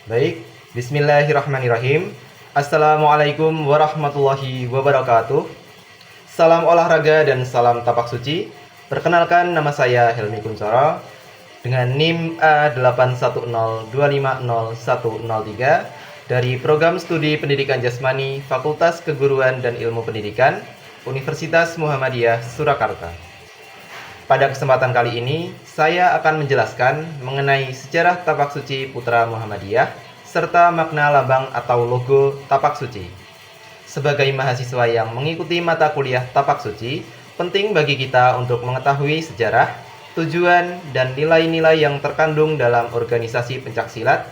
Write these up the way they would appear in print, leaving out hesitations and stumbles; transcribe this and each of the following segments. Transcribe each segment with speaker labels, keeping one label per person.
Speaker 1: Baik, bismillahirrahmanirrahim. Assalamualaikum warahmatullahi wabarakatuh. Salam olahraga dan salam tapak suci. Perkenalkan, nama saya Helmi Kuncoro dengan NIM A8102500103 dari Program Studi Pendidikan Jasmani Fakultas Keguruan dan Ilmu Pendidikan Universitas Muhammadiyah Surakarta. Pada kesempatan kali ini, saya akan menjelaskan mengenai sejarah tapak suci Putra Muhammadiyah serta makna lambang atau logo tapak suci. Sebagai mahasiswa yang mengikuti mata kuliah tapak suci, penting bagi kita untuk mengetahui sejarah, tujuan, dan nilai-nilai yang terkandung dalam organisasi pencaksilat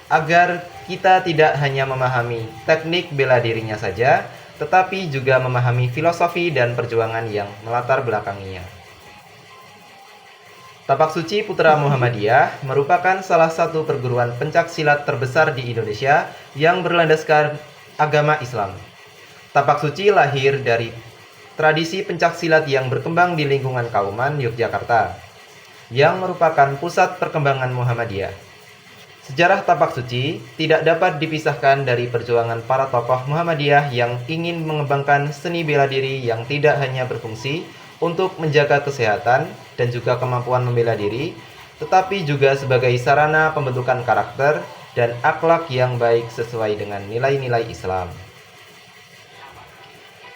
Speaker 1: agar kita tidak hanya memahami teknik bela dirinya saja, tetapi juga memahami filosofi dan perjuangan yang melatar belakanginya. Tapak Suci Putra Muhammadiyah merupakan salah satu perguruan pencaksilat terbesar di Indonesia yang berlandaskan agama Islam. Tapak Suci lahir dari tradisi pencaksilat yang berkembang di lingkungan Kauman, Yogyakarta, yang merupakan pusat perkembangan Muhammadiyah. Sejarah Tapak Suci tidak dapat dipisahkan dari perjuangan para tokoh Muhammadiyah yang ingin mengembangkan seni bela diri yang tidak hanya berfungsi untuk menjaga kesehatan dan juga kemampuan membela diri, tetapi juga sebagai sarana pembentukan karakter dan akhlak yang baik sesuai dengan nilai-nilai Islam.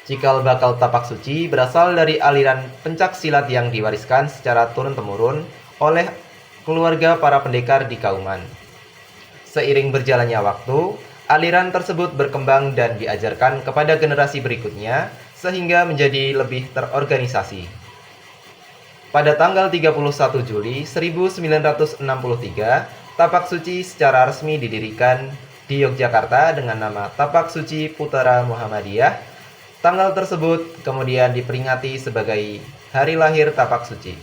Speaker 1: Cikal bakal tapak suci berasal dari aliran pencaksilat yang diwariskan secara turun-temurun oleh keluarga para pendekar di Kauman. Seiring berjalannya waktu, aliran tersebut berkembang dan diajarkan kepada generasi berikutnya sehingga menjadi lebih terorganisasi. Pada tanggal 31 Juli 1963, Tapak Suci secara resmi didirikan di Yogyakarta dengan nama Tapak Suci Putra Muhammadiyah. Tanggal tersebut kemudian diperingati sebagai Hari Lahir Tapak Suci.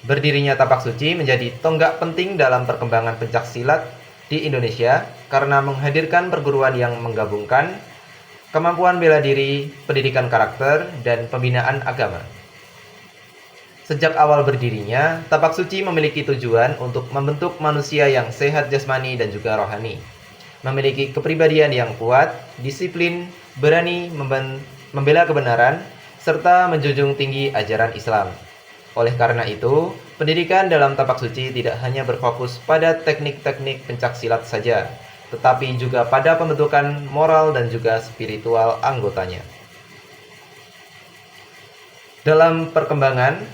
Speaker 1: Berdirinya Tapak Suci menjadi tonggak penting dalam perkembangan pencaksilat di Indonesia karena menghadirkan perguruan yang menggabungkan kemampuan bela diri, pendidikan karakter, dan pembinaan agama. Sejak awal berdirinya, Tapak Suci memiliki tujuan untuk membentuk manusia yang sehat jasmani dan juga rohani, memiliki kepribadian yang kuat, disiplin, berani membela kebenaran, serta menjunjung tinggi ajaran Islam. Oleh karena itu, pendidikan dalam Tapak Suci tidak hanya berfokus pada teknik-teknik pencaksilat saja, tetapi juga pada pembentukan moral dan juga spiritual anggotanya. Dalam perkembangannya,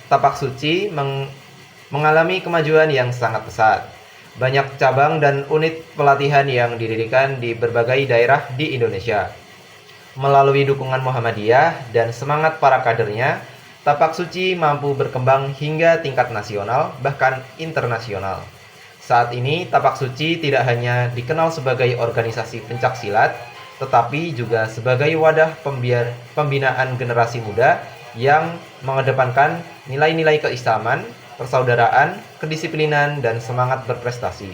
Speaker 1: Tapak Suci mengalami kemajuan yang sangat pesat. Banyak cabang dan unit pelatihan yang didirikan di berbagai daerah di Indonesia. Melalui dukungan Muhammadiyah dan semangat para kadernya, Tapak Suci mampu berkembang hingga tingkat nasional, bahkan internasional. Saat ini, Tapak Suci tidak hanya dikenal sebagai organisasi pencaksilat, tetapi juga sebagai wadah pembinaan generasi muda yang mengedepankan nilai-nilai keislaman, persaudaraan, kedisiplinan, dan semangat berprestasi.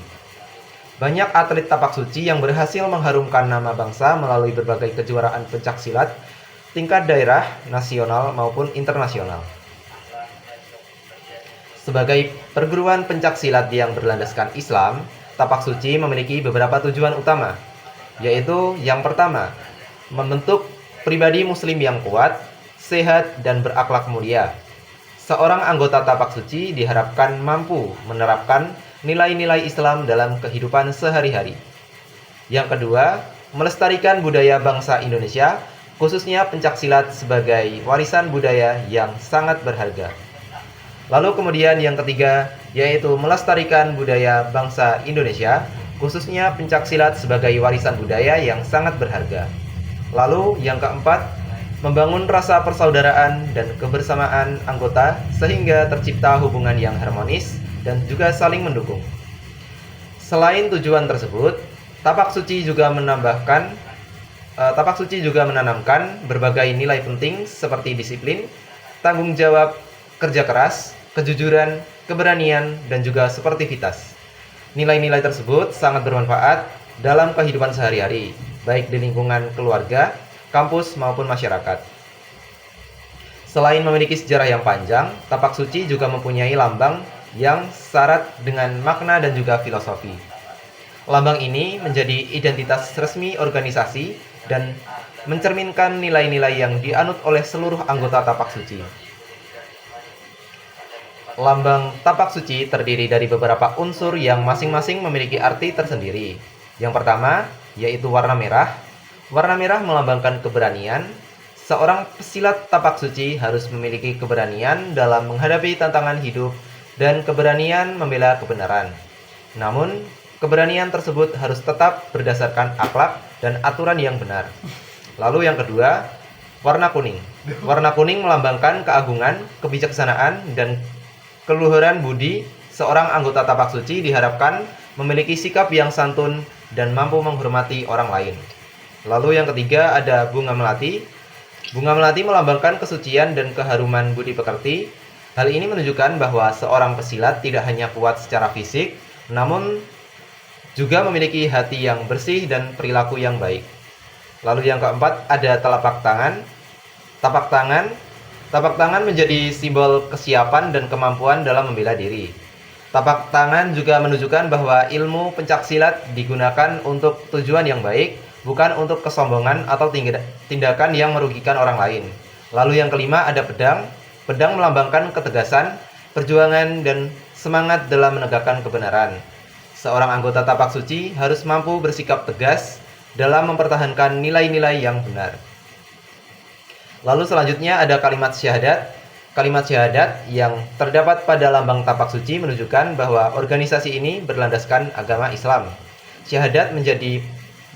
Speaker 1: Banyak atlet Tapak Suci yang berhasil mengharumkan nama bangsa melalui berbagai kejuaraan pencaksilat tingkat daerah, nasional, maupun internasional. Sebagai perguruan pencaksilat yang berlandaskan Islam, Tapak Suci memiliki beberapa tujuan utama, yaitu yang pertama, membentuk pribadi muslim yang kuat, sehat, dan berakhlak mulia. Seorang anggota Tapak Suci diharapkan mampu menerapkan nilai-nilai Islam dalam kehidupan sehari-hari. Yang kedua, melestarikan budaya bangsa Indonesia, khususnya pencaksilat sebagai warisan budaya yang sangat berharga. Lalu kemudian yang ketiga, yaitu melestarikan budaya bangsa Indonesia, khususnya pencaksilat sebagai warisan budaya yang sangat berharga. Lalu yang keempat, membangun rasa persaudaraan dan kebersamaan anggota sehingga tercipta hubungan yang harmonis dan juga saling mendukung. Selain tujuan tersebut, Tapak Suci juga menanamkan berbagai nilai penting seperti disiplin, tanggung jawab, kerja keras, kejujuran, keberanian, dan juga sportivitas. Nilai-nilai tersebut sangat bermanfaat dalam kehidupan sehari-hari, baik di lingkungan keluarga, kampus, maupun masyarakat. Selain memiliki sejarah yang panjang, Tapak Suci juga mempunyai lambang yang syarat dengan makna dan juga filosofi. Lambang ini menjadi identitas resmi organisasi dan mencerminkan nilai-nilai yang dianut oleh seluruh anggota tapak suci. Lambang tapak suci terdiri dari beberapa unsur yang masing-masing memiliki arti tersendiri. Yang pertama, yaitu warna merah. Warna merah melambangkan keberanian. Seorang pesilat tapak suci harus memiliki keberanian dalam menghadapi tantangan hidup dan keberanian membela kebenaran. Namun, keberanian tersebut harus tetap berdasarkan akhlak dan aturan yang benar. Lalu yang kedua, warna kuning. Warna kuning melambangkan keagungan, kebijaksanaan, dan keluhuran budi. Seorang anggota tapak suci diharapkan memiliki sikap yang santun dan mampu menghormati orang lain. Lalu yang ketiga ada bunga melati. Bunga melati melambangkan kesucian dan keharuman budi pekerti. Hal ini menunjukkan bahwa seorang pesilat tidak hanya kuat secara fisik, namun juga memiliki hati yang bersih dan perilaku yang baik. Lalu yang keempat ada telapak tangan. Tapak tangan menjadi simbol kesiapan dan kemampuan dalam membela diri. Tapak tangan juga menunjukkan bahwa ilmu pencaksilat digunakan untuk tujuan yang baik, bukan untuk kesombongan atau tindakan yang merugikan orang lain. Lalu yang kelima ada pedang. Pedang melambangkan ketegasan, perjuangan, dan semangat dalam menegakkan kebenaran. Seorang anggota tapak suci harus mampu bersikap tegas dalam mempertahankan nilai-nilai yang benar. Lalu selanjutnya ada kalimat syahadat. Kalimat syahadat yang terdapat pada lambang tapak suci menunjukkan bahwa organisasi ini berlandaskan agama Islam. Syahadat menjadi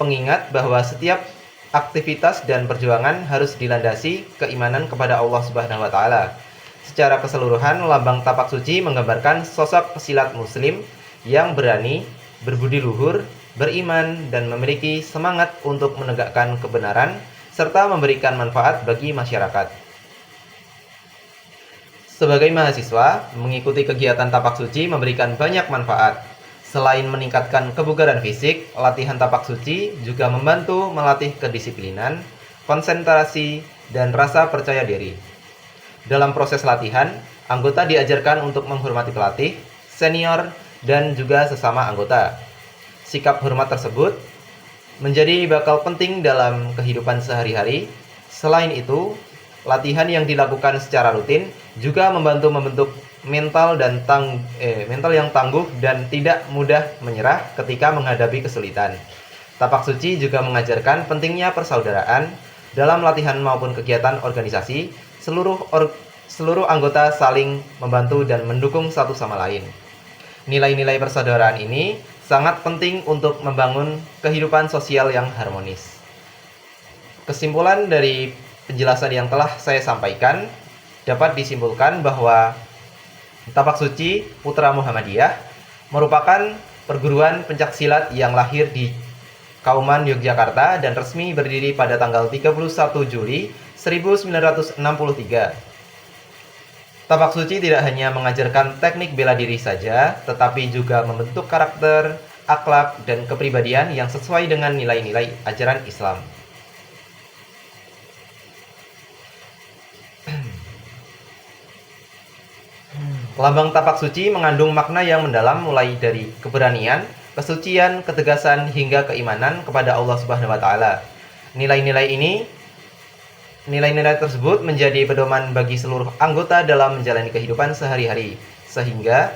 Speaker 1: pengingat bahwa setiap aktivitas dan perjuangan harus dilandasi keimanan kepada Allah Subhanahu wa taala. Secara keseluruhan, lambang tapak suci menggambarkan sosok pesilat muslim yang berani, berbudi luhur, beriman, dan memiliki semangat untuk menegakkan kebenaran serta memberikan manfaat bagi masyarakat. Sebagai mahasiswa, mengikuti kegiatan tapak suci memberikan banyak manfaat. Selain meningkatkan kebugaran fisik, latihan tapak suci juga membantu melatih kedisiplinan, konsentrasi, dan rasa percaya diri. Dalam proses latihan, anggota diajarkan untuk menghormati pelatih, senior, dan juga sesama anggota. Sikap hormat tersebut menjadi bakal penting dalam kehidupan sehari-hari. Selain itu, latihan yang dilakukan secara rutin juga membentuk mental yang tangguh dan tidak mudah menyerah ketika menghadapi kesulitan. Tapak suci juga mengajarkan pentingnya persaudaraan dalam latihan maupun kegiatan organisasi. Seluruh anggota saling membantu dan mendukung satu sama lain. Nilai-nilai persaudaraan ini sangat penting untuk membangun kehidupan sosial yang harmonis. Kesimpulan dari penjelasan yang telah saya sampaikan dapat disimpulkan bahwa Tapak Suci Putra Muhammadiyah merupakan perguruan pencaksilat yang lahir di Kauman, Yogyakarta dan resmi berdiri pada tanggal 31 Juli 1963. Tapak Suci tidak hanya mengajarkan teknik bela diri saja, tetapi juga membentuk karakter, akhlak, dan kepribadian yang sesuai dengan nilai-nilai ajaran Islam. Lambang tapak suci mengandung makna yang mendalam mulai dari keberanian, kesucian, ketegasan, hingga keimanan kepada Allah Subhanahu wa taala. Nilai-nilai tersebut menjadi pedoman bagi seluruh anggota dalam menjalani kehidupan sehari-hari. Sehingga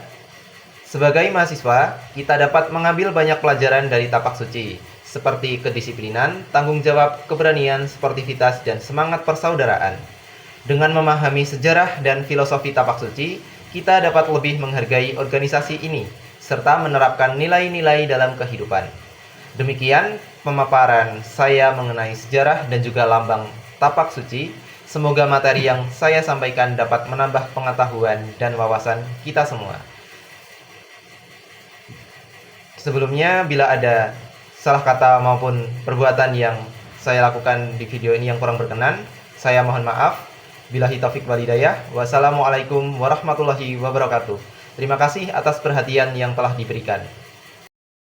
Speaker 1: sebagai mahasiswa, kita dapat mengambil banyak pelajaran dari tapak suci, seperti kedisiplinan, tanggung jawab, keberanian, sportivitas, dan semangat persaudaraan. Dengan memahami sejarah dan filosofi tapak suci, kita dapat lebih menghargai organisasi ini, serta menerapkan nilai-nilai dalam kehidupan. Demikian pemaparan saya mengenai sejarah dan juga lambang tapak suci. Semoga materi yang saya sampaikan dapat menambah pengetahuan dan wawasan kita semua. Sebelumnya, bila ada salah kata maupun perbuatan yang saya lakukan di video ini yang kurang berkenan, saya mohon maaf. Billahi taufik wal hidayah. Wassalamualaikum warahmatullahi wabarakatuh. Terima kasih atas perhatian yang telah diberikan.